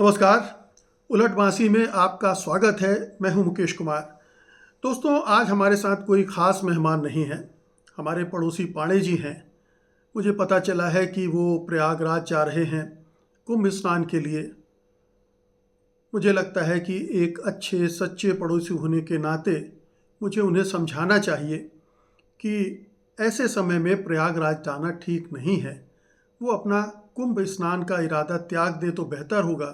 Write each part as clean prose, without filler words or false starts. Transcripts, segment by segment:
नमस्कार। उलट बांसी में आपका स्वागत है। मैं हूं मुकेश कुमार। दोस्तों, आज हमारे साथ कोई ख़ास मेहमान नहीं है। हमारे पड़ोसी पाणे जी हैं। मुझे पता चला है कि वो प्रयागराज जा रहे हैं कुंभ स्नान के लिए। मुझे लगता है कि एक अच्छे सच्चे पड़ोसी होने के नाते मुझे उन्हें समझाना चाहिए कि ऐसे समय में प्रयागराज जाना ठीक नहीं है। वो अपना कुंभ स्नान का इरादा त्याग दे तो बेहतर होगा,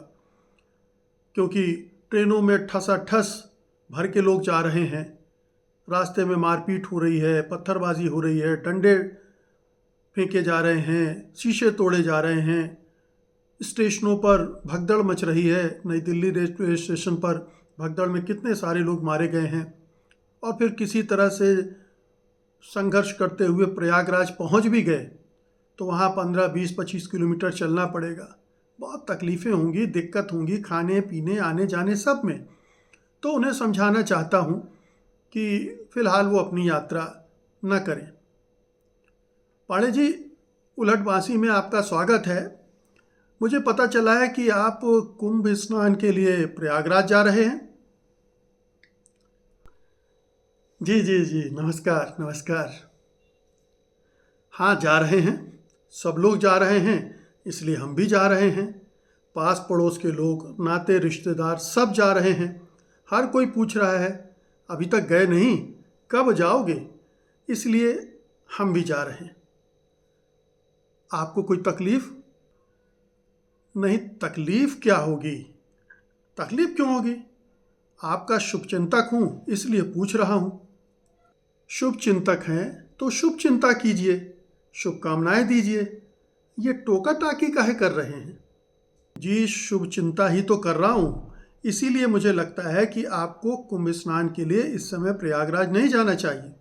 क्योंकि ट्रेनों में ठसाठस भर के लोग जा रहे हैं। रास्ते में मारपीट हो रही है, पत्थरबाजी हो रही है, डंडे फेंके जा रहे हैं, शीशे तोड़े जा रहे हैं। स्टेशनों पर भगदड़ मच रही है। नई दिल्ली रेलवे स्टेशन पर भगदड़ में कितने सारे लोग मारे गए हैं। और फिर किसी तरह से संघर्ष करते हुए प्रयागराज पहुंच भी गए तो वहाँ 15, 20, 25 किलोमीटर चलना पड़ेगा। बहुत तकलीफ़ें होंगी, दिक्कत होंगी, खाने पीने आने जाने सब में। तो उन्हें समझाना चाहता हूँ कि फ़िलहाल वो अपनी यात्रा न करें। पाणे जी, उलट बांसी में आपका स्वागत है। मुझे पता चला है कि आप कुंभ स्नान के लिए प्रयागराज जा रहे हैं। जी जी जी, नमस्कार नमस्कार। हाँ, जा रहे हैं। सब लोग जा रहे हैं, इसलिए हम भी जा रहे हैं। पास पड़ोस के लोग, नाते रिश्तेदार सब जा रहे हैं। हर कोई पूछ रहा है, अभी तक गए नहीं, कब जाओगे? इसलिए हम भी जा रहे हैं। आपको कोई तकलीफ़? नहीं, तकलीफ़ क्या होगी? तकलीफ़ क्यों होगी? आपका शुभचिंतक हूँ, इसलिए पूछ रहा हूँ। शुभ चिंतक हैं तो शुभ चिंता कीजिए, शुभकामनाएं दीजिए। ये टोका टाकी काहे कर रहे हैं? जी, शुभ चिंता ही तो कर रहा हूँ। इसीलिए मुझे लगता है कि आपको कुंभ स्नान के लिए इस समय प्रयागराज नहीं जाना चाहिए।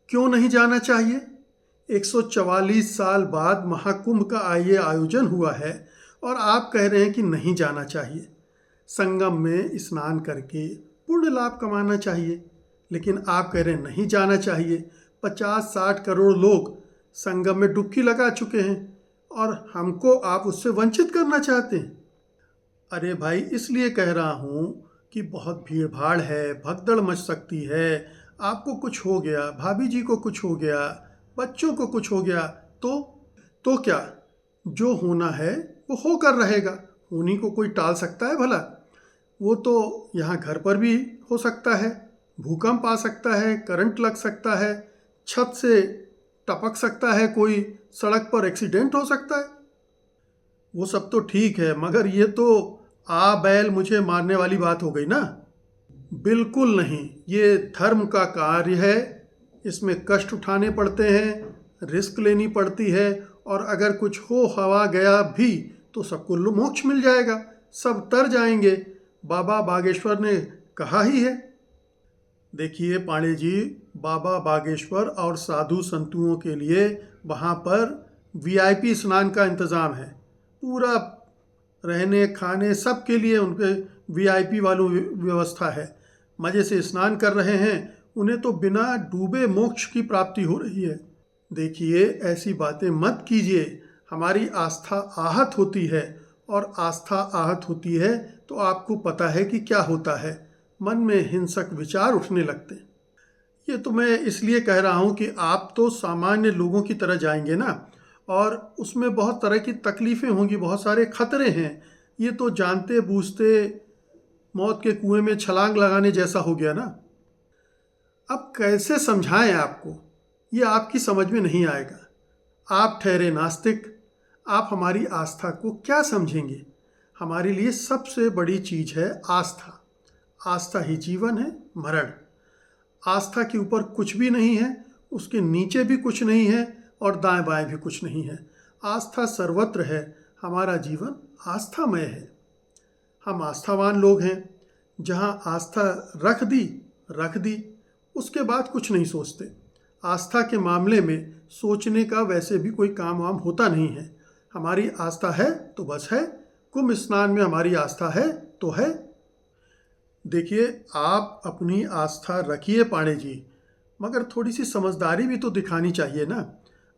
क्यों नहीं जाना चाहिए? 144 साल बाद महाकुंभ का ये आयोजन हुआ है और आप कह रहे हैं कि नहीं जाना चाहिए। संगम में स्नान करके पुण्य लाभ कमाना चाहिए, लेकिन आप कह रहे हैं नहीं जाना चाहिए। 50-60 करोड़ लोग संगम में डुबकी लगा चुके हैं और हमको आप उससे वंचित करना चाहते हैं। अरे भाई, इसलिए कह रहा हूँ कि बहुत भीड़ भाड़ है, भगदड़ मच सकती है। आपको कुछ हो गया, भाभी जी को कुछ हो गया, बच्चों को कुछ हो गया तो क्या? जो होना है वो होकर रहेगा। होनी को कोई टाल सकता है भला? वो तो यहाँ घर पर भी हो सकता है। भूकंप आ सकता है, करंट लग सकता है, छत से टपक सकता है, कोई सड़क पर एक्सीडेंट हो सकता है। वो सब तो ठीक है, मगर ये तो आ बैल मुझे मारने वाली बात हो गई ना। बिल्कुल नहीं, ये धर्म का कार्य है। इसमें कष्ट उठाने पड़ते हैं, रिस्क लेनी पड़ती है, और अगर कुछ हो हवा गया भी तो सबको मोक्ष मिल जाएगा, सब तर जाएंगे। बाबा बागेश्वर ने कहा ही है। देखिए पाणे जी, बाबा बागेश्वर और साधु संतुओं के लिए वहाँ पर वीआईपी स्नान का इंतज़ाम है। पूरा रहने खाने सब के लिए उनके वीआईपी वालों व्यवस्था है। मज़े से स्नान कर रहे हैं, उन्हें तो बिना डूबे मोक्ष की प्राप्ति हो रही है। देखिए, ऐसी बातें मत कीजिए। हमारी आस्था आहत होती है, और आस्था आहत होती है तो आपको पता है कि क्या होता है। मन में हिंसक विचार उठने लगते हैं। ये तो मैं इसलिए कह रहा हूँ कि आप तो सामान्य लोगों की तरह जाएंगे ना, और उसमें बहुत तरह की तकलीफ़ें होंगी, बहुत सारे खतरे हैं। ये तो जानते बूझते मौत के कुएं में छलांग लगाने जैसा हो गया ना। अब कैसे समझाएं आपको? ये आपकी समझ में नहीं आएगा। आप ठहरे नास्तिक, आप हमारी आस्था को क्या समझेंगे? हमारे लिए सबसे बड़ी चीज़ है आस्था। आस्था ही जीवन है, मरण। आस्था के ऊपर कुछ भी नहीं है, उसके नीचे भी कुछ नहीं है, और दाएं बाएं भी कुछ नहीं है। आस्था सर्वत्र है। हमारा जीवन आस्थामय है। हम आस्थावान लोग हैं। जहाँ आस्था रख दी, उसके बाद कुछ नहीं सोचते। आस्था के मामले में सोचने का वैसे भी कोई काम वाम होता नहीं है। हमारी आस्था है तो बस है। कुंभ स्नान में हमारी आस्था है तो है। देखिए, आप अपनी आस्था रखिए पाणे जी, मगर थोड़ी सी समझदारी भी तो दिखानी चाहिए ना।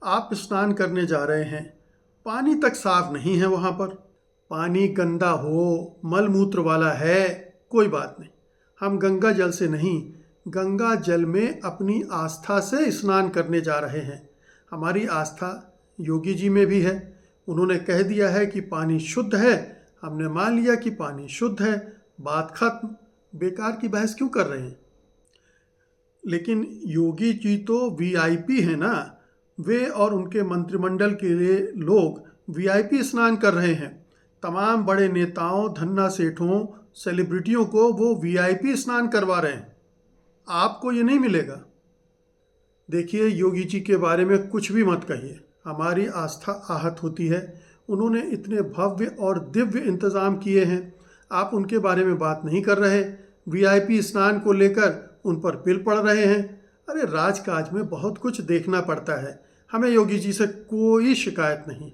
आप स्नान करने जा रहे हैं, पानी तक साफ नहीं है वहाँ पर। पानी गंदा हो, मल मूत्र वाला है, कोई बात नहीं, हम गंगा जल से नहीं, गंगा जल में अपनी आस्था से स्नान करने जा रहे हैं। हमारी आस्था योगी जी में भी है। उन्होंने कह दिया है कि पानी शुद्ध है, हमने मान लिया कि पानी शुद्ध है, बात खत्म। बेकार की बहस क्यों कर रहे हैं? लेकिन योगी जी तो वीआईपी हैं ना, वे और उनके मंत्रिमंडल के लिए लोग वीआईपी स्नान कर रहे हैं। तमाम बड़े नेताओं, धन्ना सेठों, सेलिब्रिटियों को वो वीआईपी स्नान करवा रहे हैं। आपको ये नहीं मिलेगा। देखिए, योगी जी के बारे में कुछ भी मत कहिए, हमारी आस्था आहत होती है। उन्होंने इतने भव्य और दिव्य इंतज़ाम किए हैं, आप उनके बारे में बात नहीं कर रहे। वीआईपी स्नान को लेकर उन पर बिल पड़ रहे हैं। अरे, राजकाज में बहुत कुछ देखना पड़ता है, हमें योगी जी से कोई शिकायत नहीं।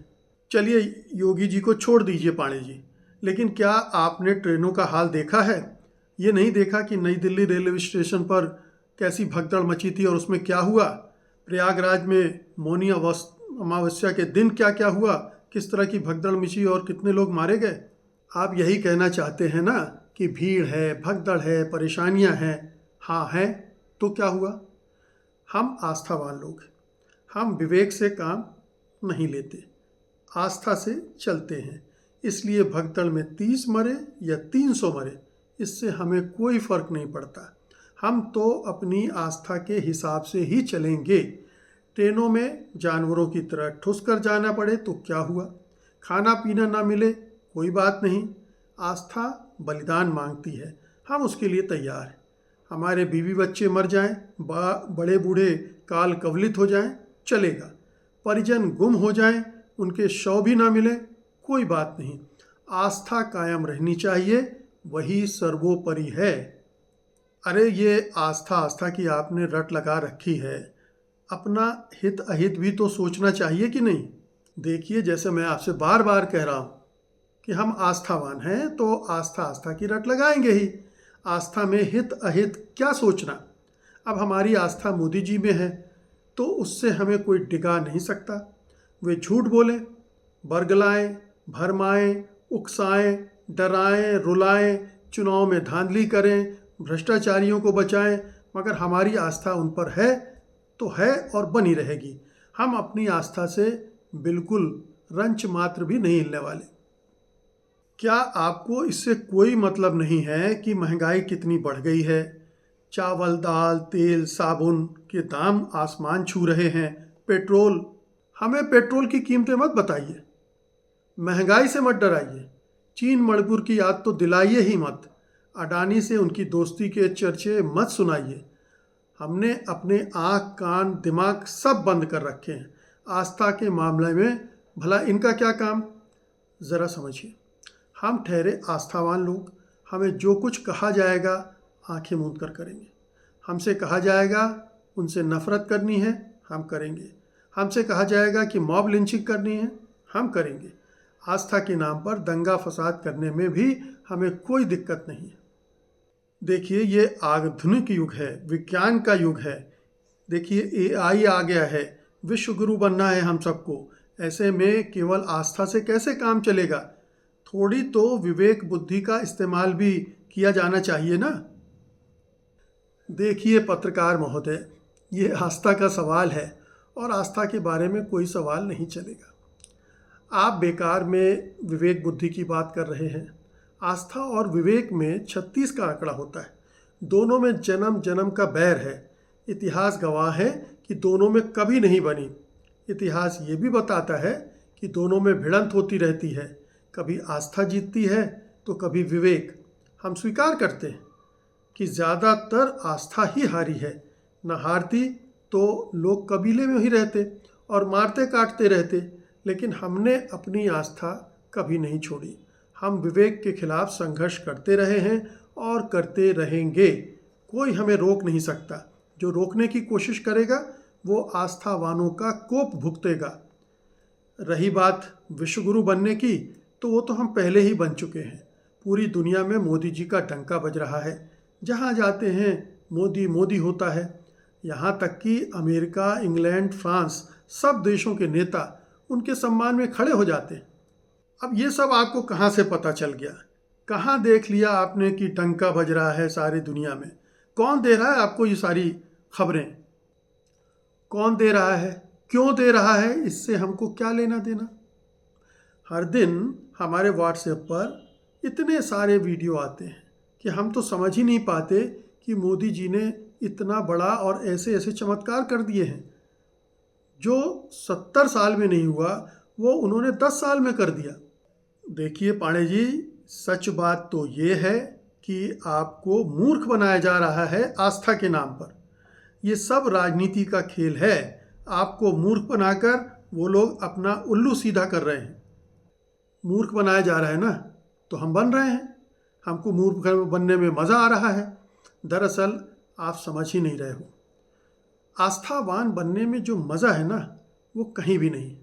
चलिए, योगी जी को छोड़ दीजिए पांडे जी, लेकिन क्या आपने ट्रेनों का हाल देखा है? ये नहीं देखा कि नई दिल्ली रेलवे स्टेशन पर कैसी भगदड़ मची थी और उसमें क्या हुआ? प्रयागराज में मौनी अमावस्या के दिन क्या क्या हुआ, किस तरह की भगदड़ मची और कितने लोग मारे गए? आप यही कहना चाहते हैं ना कि भीड़ है, भगदड़ है, परेशानियां हैं। हाँ हैं, तो क्या हुआ? हम आस्थावान लोग हैं, हम विवेक से काम नहीं लेते, आस्था से चलते हैं। इसलिए भगदड़ में 30 मरे या 300 मरे, इससे हमें कोई फर्क नहीं पड़ता। हम तो अपनी आस्था के हिसाब से ही चलेंगे। ट्रेनों में जानवरों की तरह ठुस कर जाना पड़े तो क्या हुआ? खाना पीना ना मिले, कोई बात नहीं। आस्था बलिदान मांगती है, हम उसके लिए तैयार हैं। हमारे बीवी बच्चे मर जाएं, बड़े बूढ़े काल कवलित हो जाएं, चलेगा। परिजन गुम हो जाएं, उनके शव भी ना मिले, कोई बात नहीं। आस्था कायम रहनी चाहिए, वही सर्वोपरि है। अरे, ये आस्था आस्था की आपने रट लगा रखी है, अपना हित अहित भी तो सोचना चाहिए कि नहीं? देखिए, जैसे मैं आपसे बार बार कह रहा हूँ कि हम आस्थावान हैं, तो आस्था आस्था की रट लगाएंगे ही। आस्था में हित अहित क्या सोचना? अब हमारी आस्था मोदी जी में है, तो उससे हमें कोई डिगा नहीं सकता। वे झूठ बोलें, बरगलाएं, भरमाएं, उकसाएं, डराएं, रुलाएं, चुनाव में धांधली करें, भ्रष्टाचारियों को बचाएं, मगर हमारी आस्था उन पर है तो है और बनी रहेगी। हम अपनी आस्था से बिल्कुल रंच मात्र भी नहीं हिलने वाले। क्या आपको इससे कोई मतलब नहीं है कि महंगाई कितनी बढ़ गई है? चावल, दाल, तेल, साबुन के दाम आसमान छू रहे हैं। पेट्रोल, हमें पेट्रोल की कीमतें मत बताइए, महंगाई से मत डराइए, चीन मणिपुर की याद तो दिलाइए ही मत, अडानी से उनकी दोस्ती के चर्चे मत सुनाइए। हमने अपने आँख, कान, दिमाग सब बंद कर रखे हैं। आस्था के मामले में भला इनका क्या काम? ज़रा समझिए, हम ठहरे आस्थावान लोग, हमें जो कुछ कहा जाएगा आंखें मूंद कर करेंगे। हमसे कहा जाएगा उनसे नफरत करनी है, हम करेंगे। हमसे कहा जाएगा कि मॉब लिंचिंग करनी है, हम करेंगे। आस्था के नाम पर दंगा फसाद करने में भी हमें कोई दिक्कत नहीं है। देखिए, ये आधुनिक युग है, विज्ञान का युग है। देखिए, एआई आ गया है, विश्व गुरु बनना है हम सबको। ऐसे में केवल आस्था से कैसे काम चलेगा? थोड़ी तो विवेक बुद्धि का इस्तेमाल भी किया जाना चाहिए ना। देखिए पत्रकार महोदय, ये आस्था का सवाल है और आस्था के बारे में कोई सवाल नहीं चलेगा। आप बेकार में विवेक बुद्धि की बात कर रहे हैं। आस्था और विवेक में 36 का आंकड़ा होता है। दोनों में जन्म जन्म का बैर है। इतिहास गवाह है कि दोनों में कभी नहीं बनी। इतिहास ये भी बताता है कि दोनों में भिड़ंत होती रहती है, कभी आस्था जीतती है तो कभी विवेक। हम स्वीकार करते हैं कि ज़्यादातर आस्था ही हारी है, न हारती तो लोग कबीले में ही रहते और मारते काटते रहते। लेकिन हमने अपनी आस्था कभी नहीं छोड़ी। हम विवेक के खिलाफ संघर्ष करते रहे हैं और करते रहेंगे। कोई हमें रोक नहीं सकता। जो रोकने की कोशिश करेगा वो आस्थावानों का कोप भुगतेगा। रही बात विश्वगुरु बनने की, तो वो तो हम पहले ही बन चुके हैं। पूरी दुनिया में मोदी जी का डंका बज रहा है। जहाँ जाते हैं मोदी मोदी होता है। यहाँ तक कि अमेरिका, इंग्लैंड, फ्रांस, सब देशों के नेता उनके सम्मान में खड़े हो जाते हैं। अब ये सब आपको कहाँ से पता चल गया? कहाँ देख लिया आपने कि डंका बज रहा है सारी दुनिया में? कौन दे रहा है आपको ये सारी खबरें? कौन दे रहा है? क्यों दे रहा है? इससे हमको क्या लेना देना? हर दिन हमारे व्हाट्सएप पर इतने सारे वीडियो आते हैं कि हम तो समझ ही नहीं पाते कि मोदी जी ने इतना बड़ा और ऐसे ऐसे चमत्कार कर दिए हैं। जो 70 साल में नहीं हुआ वो उन्होंने 10 साल में कर दिया। देखिए पांडे जी, सच बात तो ये है कि आपको मूर्ख बनाया जा रहा है आस्था के नाम पर। ये सब राजनीति का खेल है। आपको मूर्ख बनाकर वो लोग अपना उल्लू सीधा कर रहे हैं। मूर्ख बनाया जा रहा है ना, तो हम बन रहे हैं। हमको मूर्ख बनने में मज़ा आ रहा है। दरअसल आप समझ ही नहीं रहे हो। आस्थावान बनने में जो मज़ा है ना, वो कहीं भी नहीं।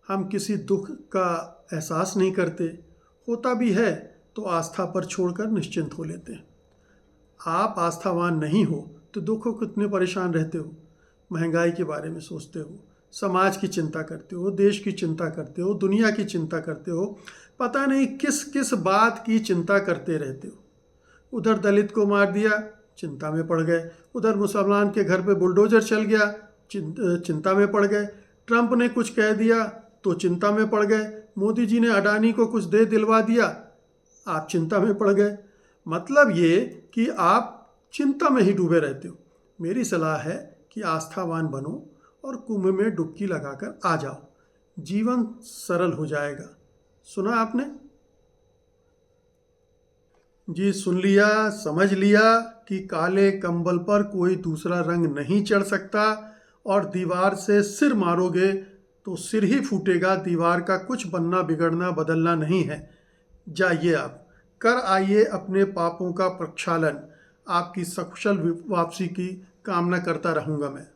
हम किसी दुख का एहसास नहीं करते, होता भी है तो आस्था पर छोड़कर निश्चिंत हो लेते हैं। आप आस्थावान नहीं हो तो दुखों कितने परेशान रहते हो। महंगाई के बारे में सोचते हो, समाज की चिंता करते हो, देश की चिंता करते हो, दुनिया की चिंता करते हो, पता नहीं किस किस बात की चिंता करते रहते हो। उधर दलित को मार दिया, चिंता में पड़ गए। उधर मुसलमान के घर पे बुलडोजर चल गया, चिंता में पड़ गए। ट्रंप ने कुछ कह दिया तो चिंता में पड़ गए। मोदी जी ने अडानी को कुछ दे दिलवा दिया, आप चिंता में पड़ गए। मतलब ये कि आप चिंता में ही डूबे रहते हो। मेरी सलाह है कि आस्थावान बनो और कुंभ में डुबकी लगाकर आ जाओ। जीवन सरल हो जाएगा। सुना आपने? जी सुन लिया, समझ लिया कि काले कंबल पर कोई दूसरा रंग नहीं चढ़ सकता और दीवार से सिर मारोगे तो सिर ही फूटेगा। दीवार का कुछ बनना बिगड़ना बदलना नहीं है। जाइए आप कर आइए अपने पापों का प्रक्षालन। आपकी सकुशल वापसी की कामना करता रहूँगा मैं।